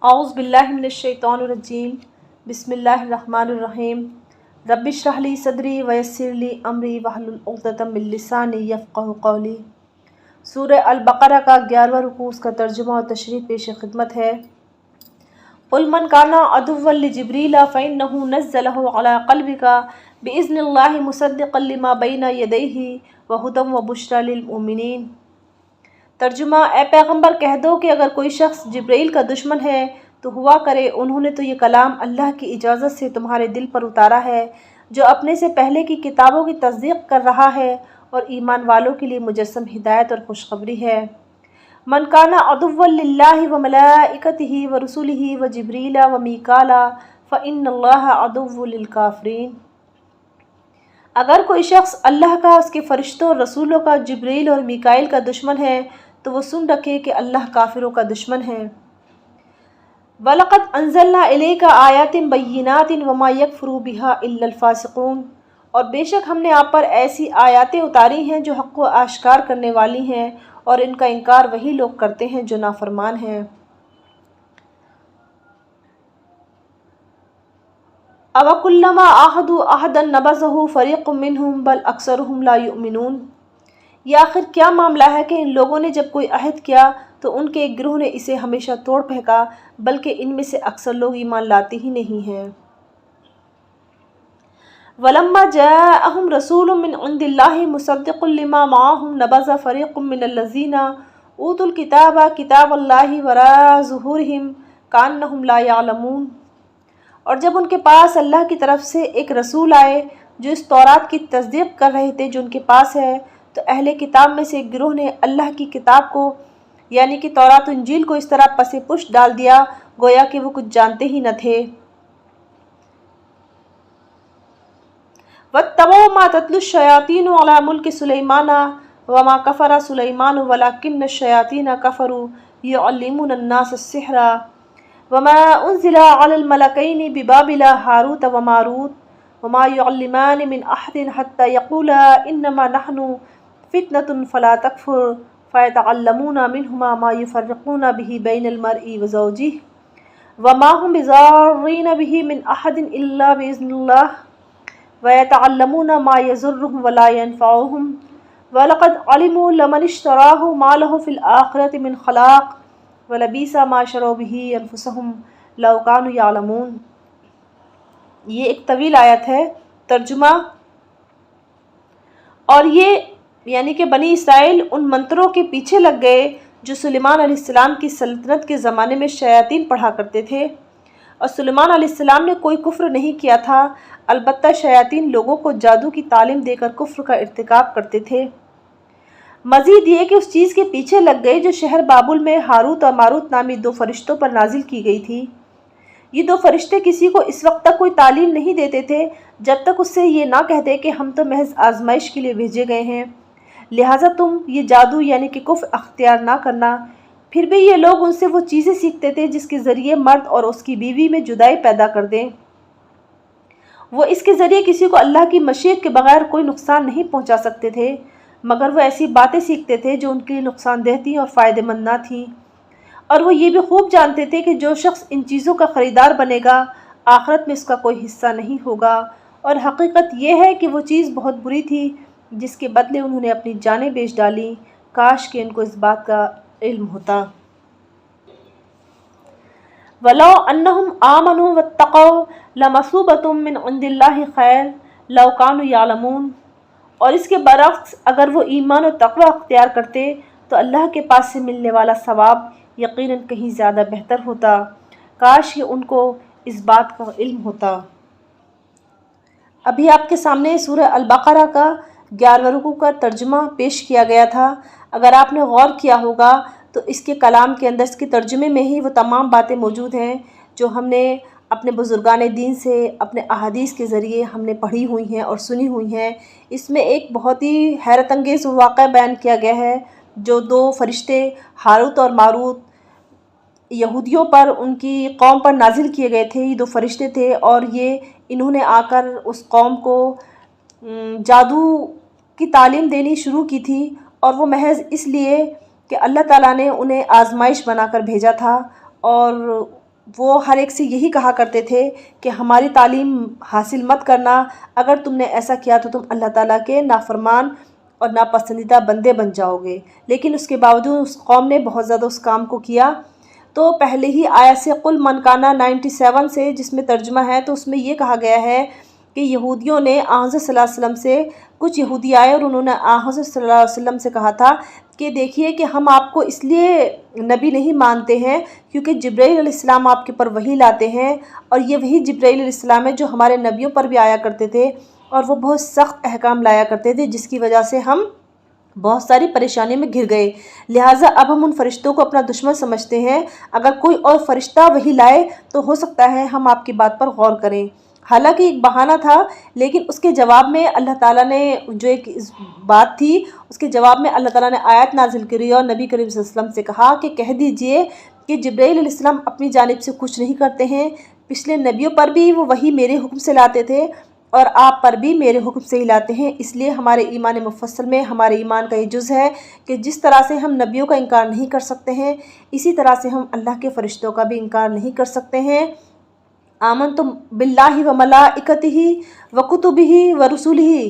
اعوذ باللہ من الشیطان الرجیم بسم اللہ الرحمن الرحیم رب اشرح لی صدری ویسر لی امری واحلل عقدۃ من لسانی یفقہوا قولی۔ سورہ البقرہ کا 11واں رکوع، اس کا ترجمہ اور تشریح پیش خدمت ہے۔ قل من کان عدوا لجبریل فإنہ نزلہ علی قلبک بإذن اللہ مصدقا لما بین یدیہ وہدی وبشری للمؤمنین۔ ترجمہ: اے پیغمبر کہہ دو کہ اگر کوئی شخص جبرائیل کا دشمن ہے تو ہوا کرے انہوں نے تو یہ کلام اللہ کی اجازت سے تمہارے دل پر اتارا ہے، جو اپنے سے پہلے کی کتابوں کی تصدیق کر رہا ہے اور ایمان والوں کے لیے مجسم ہدایت اور خوشخبری ہے۔ من کان عدوا للہ وملائکتہ ورسلہ وجبریل ومیکال فإن اللہ عدو للکافرین۔ اگر کوئی شخص اللہ کا، اس کے فرشتوں اور رسولوں کا، جبرائیل اور میکائیل کا دشمن ہے تو وہ سن رکھے کہ اللہ کافروں کا دشمن ہے۔ وَلَقَدْ أَنزَلْنَا إِلَيْكَ آيَاتٍ بَيِّنَاتٍ وَمَا يَكْفُرُ بِهَا إِلَّا الْفَاسِقُونَ۔ اور بے شک ہم نے آپ پر ایسی آیاتیں اتاری ہیں جو حق کو آشکار کرنے والی ہیں، اور ان کا انکار وہی لوگ کرتے ہیں جو نافرمان ہیں۔ أَوَكُلَّمَا عَاهَدُوا عَهْدًا نَبَذَهُ فَرِيقٌ مِّنْهُمْ بَلْ أَكْثَرُهُمْ لَا يُؤْمِنُونَ۔ یہ آخر کیا معاملہ ہے کہ ان لوگوں نے جب کوئی عہد کیا تو ان کے ایک گروہ نے اسے ہمیشہ توڑ پھینکا، بلکہ ان میں سے اکثر لوگ ایمان لاتے ہی نہیں ہیں۔ وَلَمَّا جَاءَهُمْ رَسُولٌ مِّنْ عِندِ اللَّهِ مُصَدِّقٌ لِّمَا مَعَهُمْ نَبَذَ فَرِيقٌ مِّنَ الَّذِينَ أُوتُوا الْكِتَابَ كِتَابَ اللَّهِ وَرَاءَ ظُهُورِهِمْ كَأَنَّهُمْ لَا يَعْلَمُونَ۔ اور جب ان کے پاس اللہ کی طرف سے ایک رسول آئے جو اس تورات کی تصدیق کر رہے تھے جو ان کے پاس ہے، تو اہل کتاب میں سے ایک گروہ نے اللہ کی کتاب کو یعنی کہ تورات و انجیل کو اس طرح پس پشت ڈال دیا گویا کہ وہ کچھ جانتے ہی نہ تھے۔ وَاتَّبَعُوا مَا تَتْلُو الشَّيَاطِينُ عَلَى مُلْكِ سُلَيْمَانَ وَمَا كَفَرَ سُلَيْمَانُ وَلَكِنَّ الشَّيَاطِينَ كَفَرُوا يُعَلِّمُونَ النَّاسَ السِّحْرَ وَمَا أُنزِلَ عَلَى الْمَلَكَيْنِ بِبَابِلَ هَارُوتَ وَمَارُوتَ وَمَا يُعَلِّمَانِ مِنْ أَحَدٍ حَتَّى يَقُولَا إِنَّمَا نَحْنُ فِتْنَةٌ فَلَا تَكْفُرْ فَيَتَعَلَّمُونَ مِنْهُمَا مَا يُفَرِّقُونَ بِهِ بَيْنَ الْمَرْءِ وَزَوْجِهِ وَمَا هُمْ بِضَارِّينَ بِهِ مِنْ أَحَدٍ إِلَّا بِإِذْنِ اللَّهِ وَيَتَعَلَّمُونَ مَا يَضُرُّهُمْ وَلَا يَنفَعُهُمْ وَلَقَدْ عَلِمُوا لَمَنِ اشْتَرَاهُ مَا لَهُ فِي الْآخِرَةِ مِنْ خَلَاقٍ وَلَبِئْسَ مَا شَرَوْا بِهِ أَنفُسَهُمْ لَوْ كَانُوا يَعْلَمُونَ۔ یہ ایک طویل آیت ہے۔ ترجمہ: اور یہ یعنی کہ بنی اسرائیل ان منتروں کے پیچھے لگ گئے جو سلیمان علیہ السلام کی سلطنت کے زمانے میں شیاطین پڑھا کرتے تھے، اور سلیمان علیہ السلام نے کوئی کفر نہیں کیا تھا، البتہ شیاطین لوگوں کو جادو کی تعلیم دے کر کفر کا ارتکاب کرتے تھے۔ مزید یہ کہ اس چیز کے پیچھے لگ گئے جو شہر بابل میں ہاروت اور ماروت نامی دو فرشتوں پر نازل کی گئی تھی۔ یہ دو فرشتے کسی کو اس وقت تک کوئی تعلیم نہیں دیتے تھے جب تک اس سے یہ نہ کہتے کہ ہم تو محض آزمائش کے لیے بھیجے گئے ہیں، لہٰذا تم یہ جادو یعنی کہ کفر اختیار نہ کرنا۔ پھر بھی یہ لوگ ان سے وہ چیزیں سیکھتے تھے جس کے ذریعے مرد اور اس کی بیوی میں جدائی پیدا کر دیں۔ وہ اس کے ذریعے کسی کو اللہ کی مشیت کے بغیر کوئی نقصان نہیں پہنچا سکتے تھے، مگر وہ ایسی باتیں سیکھتے تھے جو ان کے لیے نقصان دہ تھیں اور فائدہ مند نہ تھیں، اور وہ یہ بھی خوب جانتے تھے کہ جو شخص ان چیزوں کا خریدار بنے گا آخرت میں اس کا کوئی حصہ نہیں ہوگا، اور حقیقت یہ ہے کہ وہ چیز بہت بری تھی جس کے بدلے انہوں نے اپنی جانیں بیچ ڈالیں۔ کاش کہ ان کو اس بات کا علم ہوتا۔ وَلَوْ أَنَّهُمْ آمَنُوا وَاتَّقَوْا لَمَثُوبَةٌ مِّنْ عِندِ اللَّهِ خَيْرٌ لَوْ كَانُوا يَعْلَمُونَ۔ اور اس کے برعکس اگر وہ ایمان و تقوی اختیار کرتے تو اللہ کے پاس سے ملنے والا ثواب یقیناً کہیں زیادہ بہتر ہوتا۔ کاش کہ ان کو اس بات کا علم ہوتا۔ ابھی آپ کے سامنے سورہ البقرہ کا 11واں رکوع کا ترجمہ پیش کیا گیا تھا۔ اگر آپ نے غور کیا ہوگا تو اس کے کلام کے اندر، اس کے ترجمے میں ہی وہ تمام باتیں موجود ہیں جو ہم نے اپنے بزرگان دین سے، اپنے احادیث کے ذریعے ہم نے پڑھی ہوئی ہیں اور سنی ہوئی ہیں۔ اس میں ایک بہت ہی حیرت انگیز واقعہ بیان کیا گیا ہے، جو دو فرشتے ہاروت اور ماروت یہودیوں پر، ان کی قوم پر نازل کیے گئے تھے۔ یہ دو فرشتے تھے اور انہوں نے آ کر اس قوم کو جادو کی تعلیم دینی شروع کی تھی، اور وہ محض اس لیے کہ اللہ تعالیٰ نے انہیں آزمائش بنا کر بھیجا تھا، اور وہ ہر ایک سے یہی کہا کرتے تھے کہ ہماری تعلیم حاصل مت کرنا، اگر تم نے ایسا کیا تو تم اللہ تعالیٰ کے نافرمان اور ناپسندیدہ بندے بن جاؤ گے۔ لیکن اس کے باوجود اس قوم نے بہت زیادہ اس کام کو کیا۔ تو پہلے ہی آیت سے قل من کانا 97 سے جس میں ترجمہ ہے، تو اس میں یہ کہا گیا ہے کہ یہودیوں نے حضرت صلی اللہ علیہ وسلم سے، کچھ یہودی آئے اور انہوں نے حضرت صلی اللہ علیہ وسلم سے کہا تھا کہ دیکھیے کہ ہم آپ کو اس لیے نبی نہیں مانتے ہیں کیونکہ جبرائیل علیہ السلام آپ کے پر وحی لاتے ہیں، اور یہ وہی جبرائیل علیہ السلام ہے جو ہمارے نبیوں پر بھی آیا کرتے تھے، اور وہ بہت سخت احکام لایا کرتے تھے جس کی وجہ سے ہم بہت ساری پریشانی میں گھر گئے، لہٰذا اب ہم ان فرشتوں کو اپنا دشمن سمجھتے ہیں۔ اگر کوئی اور فرشتہ وہی لائے تو ہو سکتا ہے ہم آپ کی بات پر غور کریں۔ حالانکہ ایک بہانہ تھا، لیکن اس کے جواب میں اللہ تعالیٰ نے جو ایک بات تھی، اس کے جواب میں اللہ تعالیٰ نے آیت نازل کری اور نبی کریم صلی اللہ علیہ وسلم سے کہا کہ کہہ دیجئے کہ جبرائیل علیہ السلام اپنی جانب سے کچھ نہیں کرتے ہیں، پچھلے نبیوں پر بھی وہ وہی میرے حکم سے لاتے تھے اور آپ پر بھی میرے حکم سے ہی لاتے ہیں۔ اس لیے ہمارے ایمان مفصل میں ہمارے ایمان کا یہ جز ہے کہ جس طرح سے ہم نبیوں کا انکار نہیں کر سکتے ہیں، اسی طرح سے ہم اللہ کے فرشتوں کا بھی انکار نہیں کر سکتے ہیں۔ آمنتم باللہ و ملائکتہ و کتبہ و رسولہ،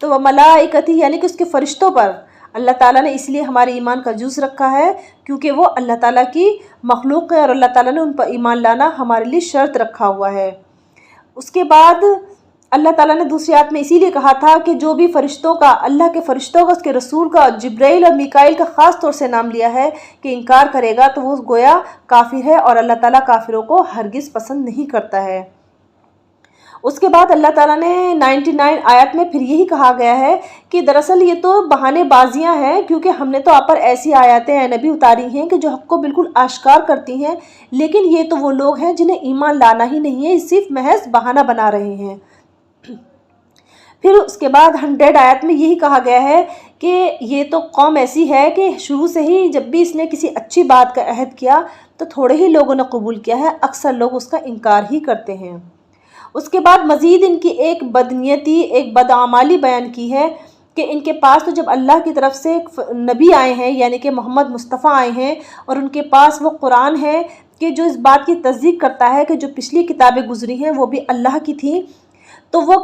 تو وہ ملائکتہ یعنی کہ اس کے فرشتوں پر اللہ تعالیٰ نے اس لیے ہمارے ایمان کا جز رکھا ہے کیونکہ وہ اللہ تعالیٰ کی مخلوق ہے، اور اللہ تعالیٰ نے ان پر ایمان لانا ہمارے لیے شرط رکھا ہوا ہے۔ اس کے بعد اللہ تعالیٰ نے دوسری آیت میں اسی لیے کہا تھا کہ جو بھی فرشتوں کا، اللہ کے فرشتوں کا، اس کے رسول کا، جبرائیل اور میکائیل کا خاص طور سے نام لیا ہے کہ انکار کرے گا تو وہ گویا کافر ہے، اور اللہ تعالیٰ کافروں کو ہرگز پسند نہیں کرتا ہے۔ اس کے بعد اللہ تعالیٰ نے 99 آیت میں پھر یہی کہا گیا ہے کہ دراصل یہ تو بہانے بازیاں ہیں، کیونکہ ہم نے تو آپ پر ایسی آیاتیں اے نبی اتاری ہیں کہ جو حق کو بالکل آشکار کرتی ہیں، لیکن یہ تو وہ لوگ ہیں جنہیں ایمان لانا ہی نہیں ہے، صرف محض بہانہ بنا رہے ہیں۔ پھر اس کے بعد 100 آیت میں یہی کہا گیا ہے کہ یہ تو قوم ایسی ہے کہ شروع سے ہی جب بھی اس نے کسی اچھی بات کا عہد کیا تو تھوڑے ہی لوگوں نے قبول کیا ہے، اکثر لوگ اس کا انکار ہی کرتے ہیں۔ اس کے بعد مزید ان کی ایک بدنیتی، ایک بدعمالی بیان کی ہے کہ ان کے پاس تو جب اللہ کی طرف سے ایک نبی آئے ہیں یعنی کہ محمد مصطفیٰ آئے ہیں، اور ان کے پاس وہ قرآن ہے کہ جو اس بات کی تصدیق کرتا ہے کہ جو پچھلی کتابیں گزری ہیں وہ بھی اللہ کی تھیں، تو وہ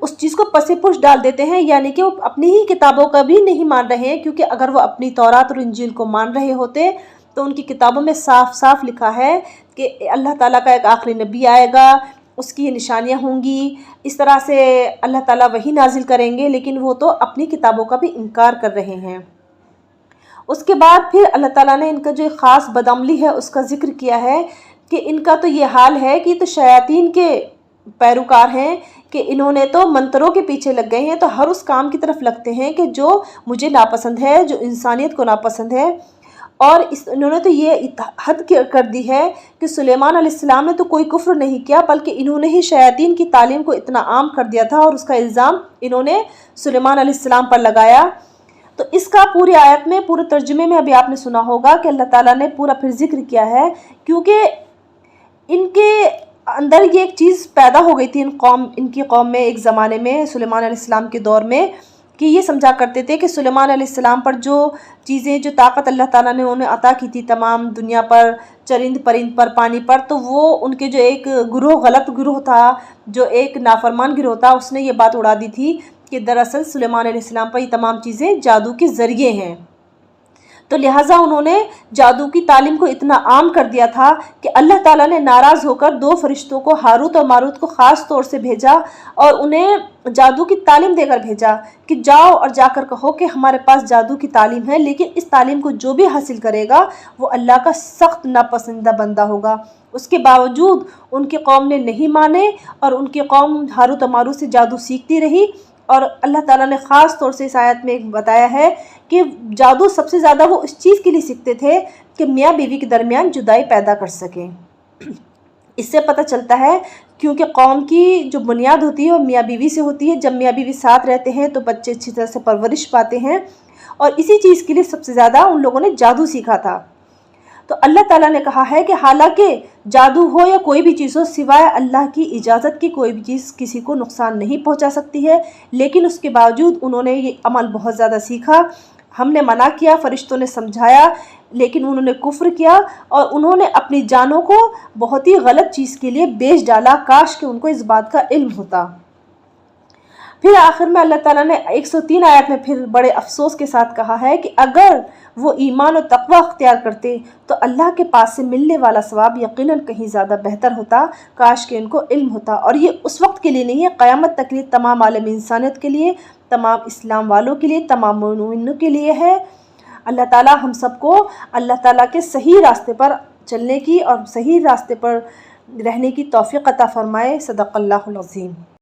اس چیز کو پس پش ڈال دیتے ہیں، یعنی کہ وہ اپنی ہی کتابوں کا بھی نہیں مان رہے ہیں، کیونکہ اگر وہ اپنی تورات اور انجیل کو مان رہے ہوتے تو ان کی کتابوں میں صاف صاف لکھا ہے کہ اللہ تعالیٰ کا ایک آخری نبی آئے گا، اس کی یہ نشانیاں ہوں گی، اس طرح سے اللہ تعالیٰ وحی نازل کریں گے، لیکن وہ تو اپنی کتابوں کا بھی انکار کر رہے ہیں۔ اس کے بعد پھر اللہ تعالیٰ نے ان کا جو ایک خاص بدعملی ہے اس کا ذکر کیا ہے کہ ان کا تو یہ حال ہے کہ تو شیاطین کے پیروکار ہیں کہ انہوں نے تو منتروں کے پیچھے لگ گئے ہیں، تو ہر اس کام کی طرف لگتے ہیں کہ جو مجھے ناپسند ہے، جو انسانیت کو ناپسند ہے، اور انہوں نے تو یہ حد کر دی ہے کہ سلیمان علیہ السلام نے تو کوئی کفر نہیں کیا، بلکہ انہوں نے ہی شیاطین کی تعلیم کو اتنا عام کر دیا تھا، اور اس کا الزام انہوں نے سلیمان علیہ السلام پر لگایا۔ تو اس کا پوری آیت میں، پورے ترجمے میں ابھی آپ نے سنا ہوگا کہ اللہ تعالیٰ نے پورا پھر ذکر کیا ہے، کیونکہ ان کے اندر یہ ایک چیز پیدا ہو گئی تھی ان کی قوم میں ایک زمانے میں، سلیمان علیہ السلام کے دور میں، کہ یہ سمجھا کرتے تھے کہ سلیمان علیہ السلام پر جو چیزیں، جو طاقت اللہ تعالیٰ نے انہیں عطا کی تھی تمام دنیا پر، چرند پرند پر، پانی پر، تو وہ ان کے جو ایک گروہ، غلط گروہ تھا، جو ایک نافرمان گروہ تھا، اس نے یہ بات اڑا دی تھی کہ دراصل سلیمان علیہ السلام پر یہ تمام چیزیں جادو کے ذریعے ہیں، تو لہٰذا انہوں نے جادو کی تعلیم کو اتنا عام کر دیا تھا کہ اللہ تعالیٰ نے ناراض ہو کر 2 فرشتوں کو، ہاروت اور ماروت کو خاص طور سے بھیجا اور انہیں جادو کی تعلیم دے کر بھیجا کہ جاؤ اور جا کر کہو کہ ہمارے پاس جادو کی تعلیم ہے، لیکن اس تعلیم کو جو بھی حاصل کرے گا وہ اللہ کا سخت ناپسندیدہ بندہ ہوگا۔ اس کے باوجود ان کی قوم نے نہیں مانے، اور ان کی قوم ہاروت و ماروت سے جادو سیکھتی رہی، اور اللہ تعالیٰ نے خاص طور سے اس آیت میں بتایا ہے کہ جادو سب سے زیادہ وہ اس چیز کے لیے سیکھتے تھے کہ میاں بیوی کے درمیان جدائی پیدا کر سکیں۔ اس سے پتہ چلتا ہے کیونکہ قوم کی جو بنیاد ہوتی ہے وہ میاں بیوی سے ہوتی ہے، جب میاں بیوی ساتھ رہتے ہیں تو بچے اچھی طرح سے پرورش پاتے ہیں، اور اسی چیز کے لیے سب سے زیادہ ان لوگوں نے جادو سیکھا تھا۔ تو اللہ تعالیٰ نے کہا ہے کہ حالانکہ جادو ہو یا کوئی بھی چیز ہو، سوائے اللہ کی اجازت کی کوئی بھی چیز کسی کو نقصان نہیں پہنچا سکتی ہے، لیکن اس کے باوجود انہوں نے یہ عمل بہت زیادہ سیکھا۔ ہم نے منع کیا، فرشتوں نے سمجھایا، لیکن انہوں نے کفر کیا اور انہوں نے اپنی جانوں کو بہت ہی غلط چیز کے لیے بیچ ڈالا۔ کاش کہ ان کو اس بات کا علم ہوتا۔ پھر آخر میں اللہ تعالیٰ نے 103 آیت میں پھر بڑے افسوس کے ساتھ کہا ہے کہ اگر وہ ایمان و تقوی اختیار کرتے تو اللہ کے پاس سے ملنے والا ثواب یقیناً کہیں زیادہ بہتر ہوتا۔ کاش کہ ان کو علم ہوتا۔ اور یہ اس وقت کے لیے نہیں ہے، قیامت تک کے لیے، تمام عالم انسانیت کے لیے، تمام اسلام والوں کے لیے، تمام مومنوں کے لیے ہے۔ اللہ تعالیٰ ہم سب کو اللہ تعالیٰ کے صحیح راستے پر چلنے کی اور صحیح راستے پر رہنے کی توفیق عطا فرمائے۔ صدق اللہ العظیم۔